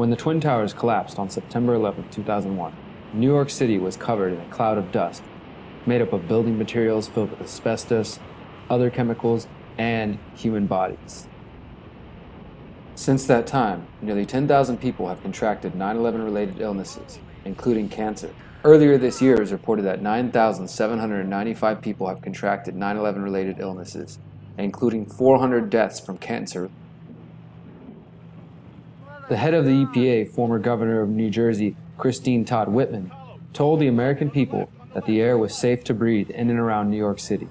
When the Twin Towers collapsed on September 11, 2001, New York City was covered in a cloud of dust made up of building materials filled with asbestos, other chemicals, and human bodies. Since that time, nearly 10,000 people have contracted 9/11-related illnesses, including cancer. Earlier this year, it was reported that 9,795 people have contracted 9/11-related illnesses, including 400 deaths from cancer. The head of the EPA, former governor of New Jersey, Christine Todd Whitman, told the American people that the air was safe to breathe in and around New York City.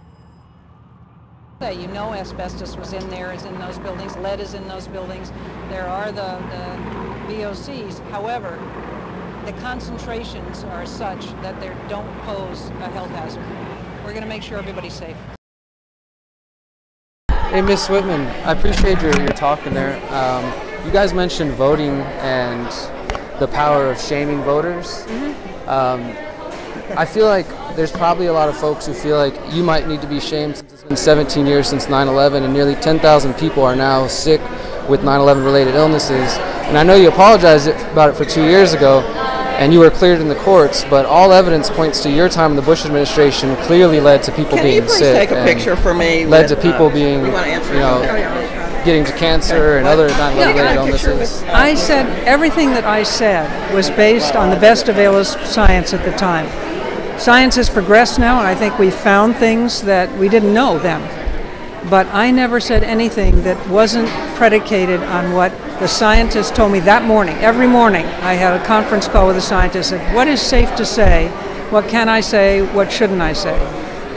You know asbestos was in there, is in those buildings, lead is in those buildings. There are the VOCs. However, the concentrations are such that they don't pose a health hazard. We're going to make sure everybody's safe. Hey, Miss Whitman, I appreciate your talk in there. You guys mentioned voting and the power of shaming voters. I feel like there's probably a lot of folks who feel like you might need to be shamed since it's been 17 years since 9/11 and nearly 10,000 people are now sick with 9/11 related illnesses. And I know you apologized about it for 2 years ago and you were cleared in the courts, but all evidence points to your time in the Bush administration clearly led to people being sick. Can you please take a picture for me? Led to people being, getting to cancer and other 9/11 related illnesses. I said everything that I said was based on the best available science at the time. Science has progressed now, and I think we found things that we didn't know then. But I never said anything that wasn't predicated on what the scientists told me that morning. Every morning I had a conference call with the scientists and said, what is safe to say? What can I say? What shouldn't I say?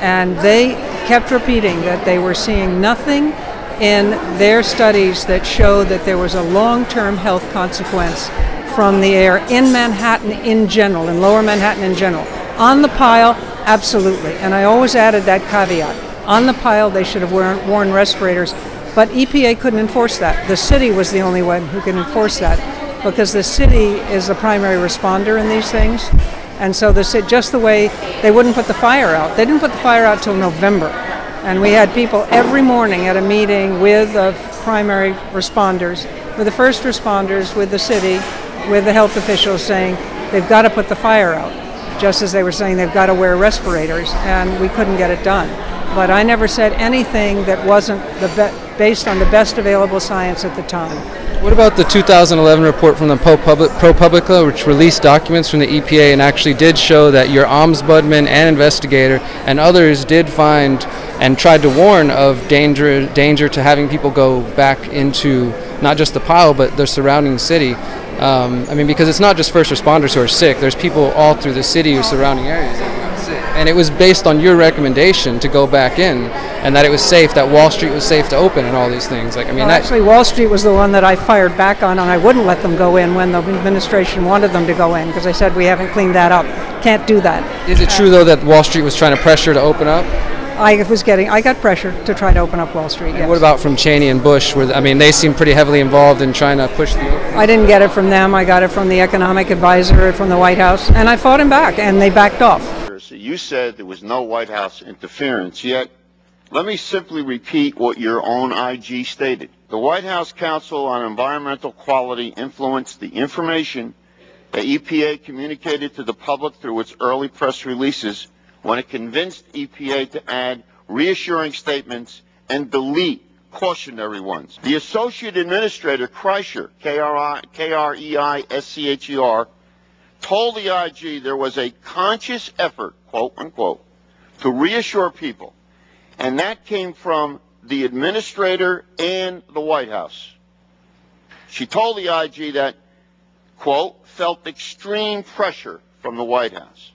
And they kept repeating that they were seeing nothing in their studies that showed that there was a long-term health consequence from the air in Manhattan in general, in lower Manhattan in general. On the pile, absolutely. And I always added that caveat. On the pile, they should have worn respirators. But EPA couldn't enforce that. The city was the only one who could enforce that because the city is the primary responder in these things. And so just the way they wouldn't put the fire out. They didn't put the fire out till November. And we had people every morning at a meeting with the primary responders, with the first responders, with the city, with the health officials saying they've got to put the fire out. Just as they were saying they've got to wear respirators, and we couldn't get it done. But I never said anything that wasn't based on the best available science at the time. What about the 2011 report from the ProPublica, which released documents from the EPA and actually did show that your ombudsman and investigator and others did find and tried to warn of danger to having people go back into not just the pile but the surrounding city? I mean, because it's not just first responders who are sick. There's people all through the city or surrounding areas that got sick. And it was based on your recommendation to go back in, and that it was safe, that Wall Street was safe to open, and all these things. Like, I mean, actually, Wall Street was the one that I fired back on, and I wouldn't let them go in when the administration wanted them to go in, because I said we haven't cleaned that up. Can't do that. Is it true though that Wall Street was trying to pressure to open up? I got pressure to try to open up Wall Street, yes. What about from Cheney and Bush? I mean, they seem pretty heavily involved in trying to push the opening. I didn't get it from them. I got it from the economic advisor from the White House, and I fought him back, and they backed off. You said there was no White House interference, yet let me simply repeat what your own IG stated. The White House Council on Environmental Quality influenced the information that EPA communicated to the public through its early press releases when it convinced EPA to add reassuring statements and delete cautionary ones. The Associate Administrator, Kreischer, K-R-E-I-S-C-H-E-R, told the IG there was a conscious effort, quote unquote, to reassure people, and that came from the Administrator and the White House. She told the IG that, quote, felt extreme pressure from the White House.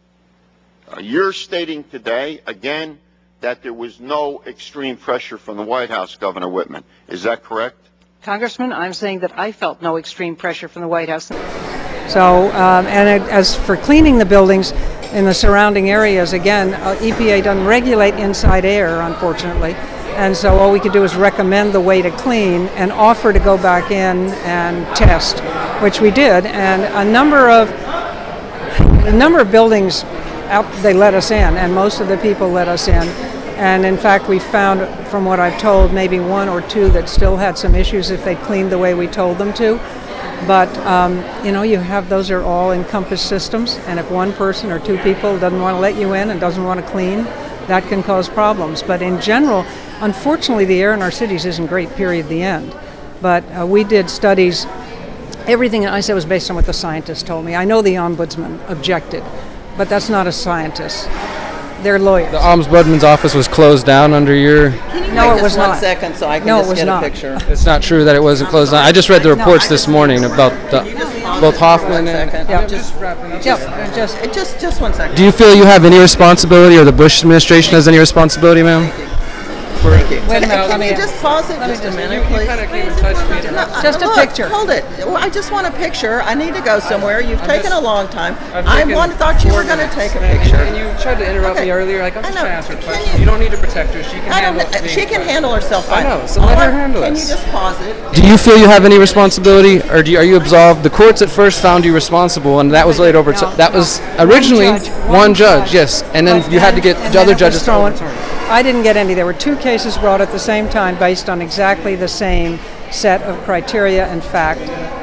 You're stating today, again, that there was no extreme pressure from the White House, Governor Whitman. Is that correct? Congressman, I'm saying that I felt no extreme pressure from the White House. So, as for cleaning the buildings in the surrounding areas, again, EPA doesn't regulate inside air, unfortunately. And so all we could do is recommend the way to clean and offer to go back in and test, which we did. And a number of buildings they let us in, and most of the people let us in. And in fact, we found, from what I've told, maybe one or two that still had some issues if they cleaned the way we told them to. But, you know, those are all encompassed systems, and if one person or two people doesn't want to let you in and doesn't want to clean, that can cause problems. But in general, unfortunately, the air in our cities isn't great, period, the end. But we did studies. Everything I said was based on what the scientists told me. I know the ombudsman objected, but that's not a scientist. They're lawyers. The ombudsman's office was closed down under your... No, it was not. 1 second so I can No, it just was get not. a picture. It's not true that it wasn't closed down. I just read the reports this morning about both Hoffman and... Yeah. Just wrapping up. just 1 second. Do you feel you have any responsibility, or the Bush administration has any responsibility, ma'am? Thank you. Wait a minute, Can let you me- just pause it just a minute, please? Just a Look, picture. Hold it. Well, I just want a picture. I need to go somewhere. You've taken a long time. I've I taken thought you were going to take a picture. And you tried to interrupt Okay. me earlier. Like, I'm I just know. trying to answer a Can question. you- You don't need to protect her. She can I don't. handle it. She can handle herself fine. I know, so let her handle Can it. you just pause it? Do you feel you have any responsibility, or are you absolved? The courts at first found you responsible, and that was laid over. That was originally one judge, yes, and then you had to get And the other then it was judges. thrown. I didn't get any. There were two cases brought at the same time based on exactly the same set of criteria and fact.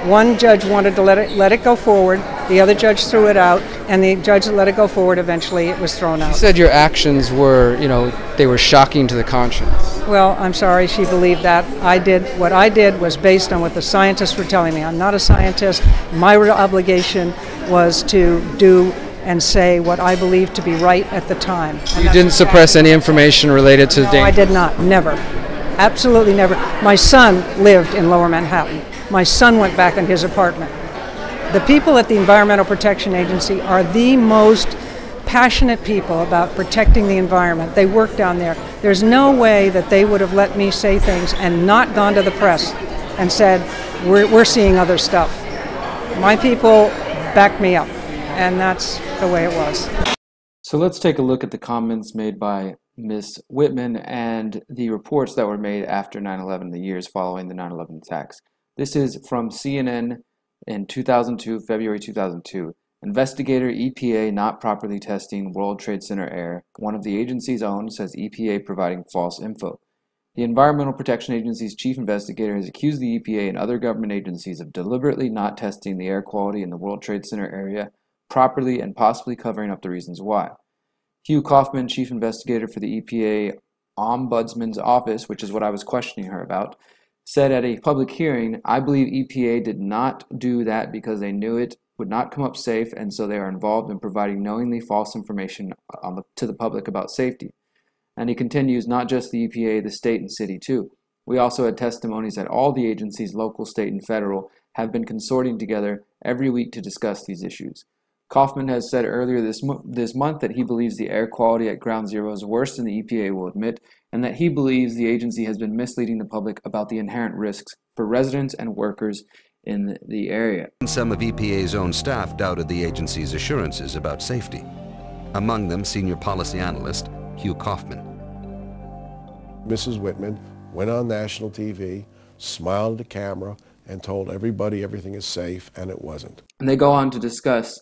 One judge wanted to let it go forward. The other judge threw it out, and the judge that let it go forward, eventually it was thrown You out. said your actions were, they were shocking to the conscience. Well, I'm sorry she believed that. What I did was based on what the scientists were telling me. I'm not a scientist. My obligation was to do and say what I believed to be right at the time. And You that's didn't suppress any information related to No, I danger. did not. Never. Absolutely never. My son lived in Lower Manhattan. My son went back in his apartment. The people at the Environmental Protection Agency are the most passionate people about protecting the environment. They work down there. There's no way that they would have let me say things and not gone to the press and said, we're seeing other stuff. My people backed me up, and that's the way it was. So let's take a look at the comments made by Ms. Whitman and the reports that were made after 9/11, the years following the 9/11 attacks. This is from CNN in 2002, February 2002. Investigator EPA not properly testing World Trade Center air. One of the agency's own says EPA providing false info. The Environmental Protection Agency's chief investigator has accused the EPA and other government agencies of deliberately not testing the air quality in the World Trade Center area properly and possibly covering up the reasons why. Hugh Kaufman, chief investigator for the EPA Ombudsman's Office, which is what I was questioning her about, said at a public hearing, "I believe EPA did not do that because they knew it would not come up safe, and so they are involved in providing knowingly false information to the public about safety." And he continues, not just the EPA, the state and city too. We also had testimonies that all the agencies, local, state, and federal, have been consorting together every week to discuss these issues. Kaufman has said earlier this month that he believes the air quality at Ground Zero is worse than the EPA will admit, and that he believes the agency has been misleading the public about the inherent risks for residents and workers in the area. Some of EPA's own staff doubted the agency's assurances about safety. Among them, senior policy analyst Hugh Kaufman. Mrs. Whitman went on national TV, smiled at the camera, and told everybody everything is safe, and it wasn't. And they go on to discuss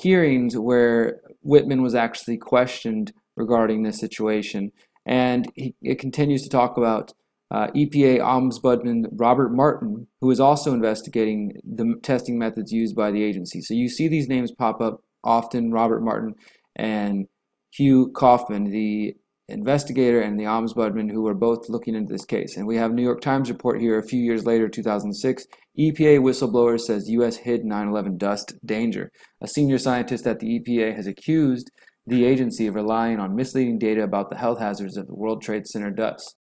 hearings where Whitman was actually questioned regarding this situation. And it continues to talk about EPA Ombudsman Robert Martin, who is also investigating the testing methods used by the agency. So you see these names pop up often, Robert Martin and Hugh Kaufman, the investigator and the ombudsman, who are both looking into this case. And we have New York Times report here a few years later, 2006. EPA whistleblower says U.S. hid 9/11 dust danger. A senior scientist at the EPA has accused the agency of relying on misleading data about the health hazards of the World Trade Center dust.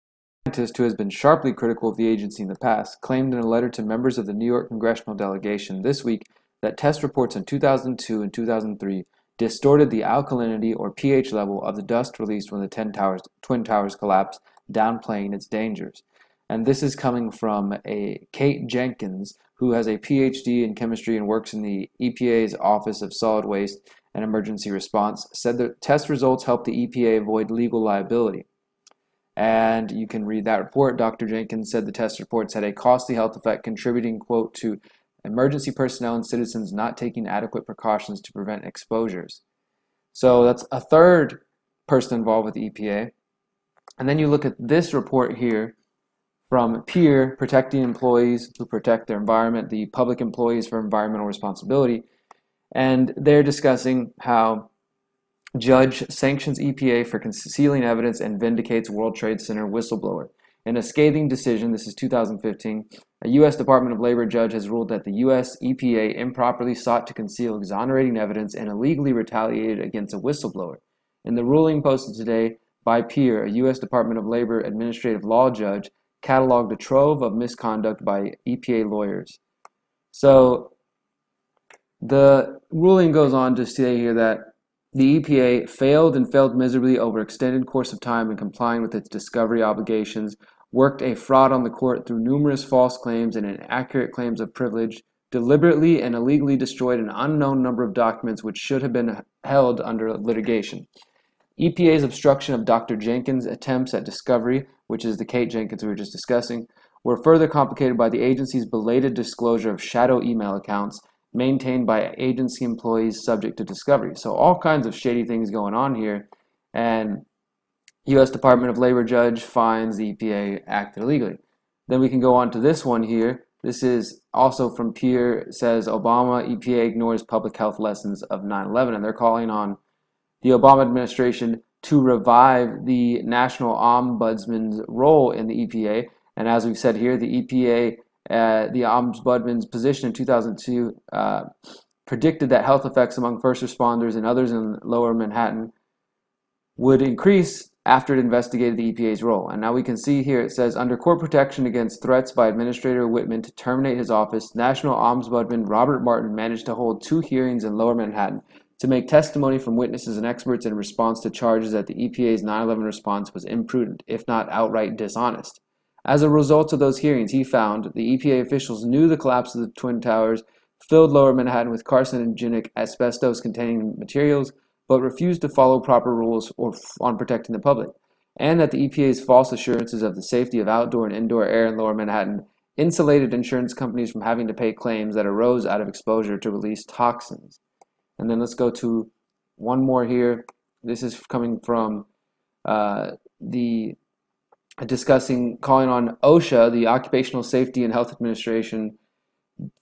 A scientist who has been sharply critical of the agency in the past claimed in a letter to members of the New York congressional delegation this week that test reports in 2002 and 2003 distorted the alkalinity or pH level of the dust released when the Twin Towers collapsed, downplaying its dangers. And this is coming from Kate Jenkins, who has a PhD in chemistry and works in the EPA's Office of Solid Waste and Emergency Response, said the test results helped the EPA avoid legal liability. And you can read that report. Dr. Jenkins said the test reports had a costly health effect, contributing, quote, to emergency personnel and citizens not taking adequate precautions to prevent exposures. So that's a third person involved with the EPA. And then you look at this report here from PEER, protecting employees who protect their environment, the public employees for environmental responsibility, and they're discussing how judge sanctions EPA for concealing evidence and vindicates World Trade Center whistleblower. In a scathing decision, this is 2015, a U.S. Department of Labor judge has ruled that the U.S. EPA improperly sought to conceal exonerating evidence and illegally retaliated against a whistleblower. In the ruling posted today by PEER, a U.S. Department of Labor administrative law judge cataloged a trove of misconduct by EPA lawyers. So the ruling goes on to say here that the EPA failed miserably over extended course of time in complying with its discovery obligations, worked a fraud on the court through numerous false claims and inaccurate claims of privilege, deliberately and illegally destroyed an unknown number of documents which should have been held under litigation. EPA's obstruction of Dr. Jenkins' attempts at discovery, which is the Kate Jenkins we were just discussing, were further complicated by the agency's belated disclosure of shadow email accounts maintained by agency employees subject to discovery. So all kinds of shady things going on here, and U.S. Department of Labor judge finds the EPA acted illegally. Then we can go on to this one here. This is also from PEER, says Obama EPA ignores public health lessons of 9/11, and they're calling on the Obama administration to revive the National Ombudsman's role in the EPA. And as we've said here, the EPA, the Ombudsman's position in 2002 predicted that health effects among first responders and others in lower Manhattan would increase after it investigated the EPA's role. And now we can see here it says, under court protection against threats by Administrator Whitman to terminate his office, National Ombudsman Robert Martin managed to hold 2 hearings in lower Manhattan to make testimony from witnesses and experts in response to charges that the EPA's 9/11 response was imprudent, if not outright dishonest. As a result of those hearings, he found the EPA officials knew the collapse of the Twin Towers filled lower Manhattan with carcinogenic asbestos-containing materials, but refused to follow proper rules on protecting the public, and that the EPA's false assurances of the safety of outdoor and indoor air in lower Manhattan insulated insurance companies from having to pay claims that arose out of exposure to released toxins. And then let's go to one more here. This is coming from calling on OSHA, the Occupational Safety and Health Administration,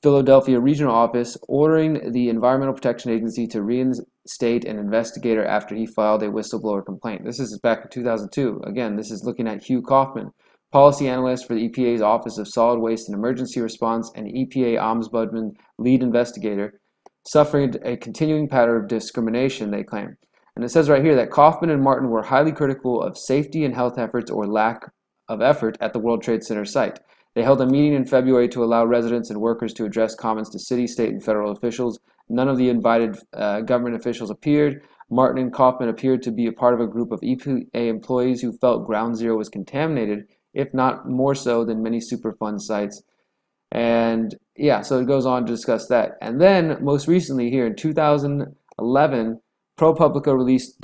Philadelphia Regional Office, ordering the Environmental Protection Agency to reinstate an investigator after he filed a whistleblower complaint. This is back in 2002. Again, this is looking at Hugh Kaufman, policy analyst for the EPA's Office of Solid Waste and Emergency Response and EPA Ombudsman lead investigator, suffering a continuing pattern of discrimination, they claim. And it says right here that Kaufman and Martin were highly critical of safety and health efforts or lack of effort at the World Trade Center site. They held a meeting in February to allow residents and workers to address comments to city, state, and federal officials. None of the invited government officials appeared. Martin and Kaufman appeared to be a part of a group of EPA employees who felt Ground Zero was contaminated, if not more so than many Superfund sites. And yeah, so it goes on to discuss that. And then most recently here in 2011, ProPublica released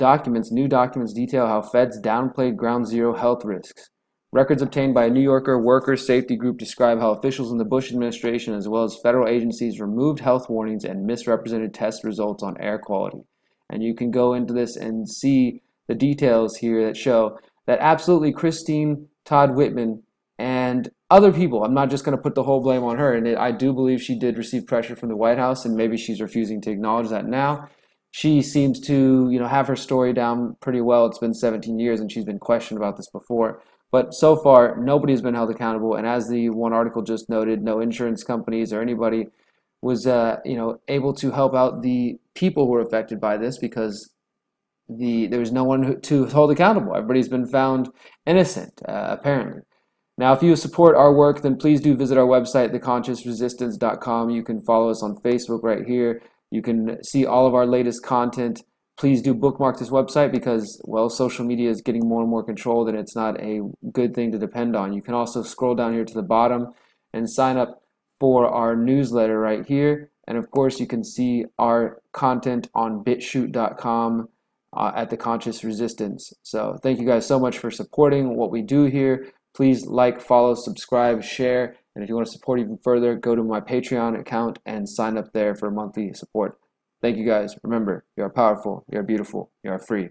new documents detail how feds downplayed Ground Zero health risks. Records obtained by a New Yorker workers' safety group describe how officials in the Bush administration as well as federal agencies removed health warnings and misrepresented test results on air quality. And you can go into this and see the details here that show that absolutely Christine Todd Whitman and other people, I'm not just going to put the whole blame on her, and I do believe she did receive pressure from the White House, and maybe she's refusing to acknowledge that now. She seems to, have her story down pretty well. It's been 17 years, and she's been questioned about this before. But so far, nobody has been held accountable, and as the one article just noted, no insurance companies or anybody was, able to help out the people who were affected by this because there's no one to hold accountable. Everybody's been found innocent, apparently. Now, if you support our work, then please do visit our website, theconsciousresistance.com. You can follow us on Facebook right here. You can see all of our latest content. Please do bookmark this website because, well, social media is getting more and more controlled and it's not a good thing to depend on. You can also scroll down here to the bottom and sign up for our newsletter right here. And of course, you can see our content on bitshoot.com at The Conscious Resistance. So thank you guys so much for supporting what we do here. Please like, follow, subscribe, share. And if you want to support even further, go to my Patreon account and sign up there for monthly support. Thank you guys. Remember, you are powerful, you are beautiful, you are free.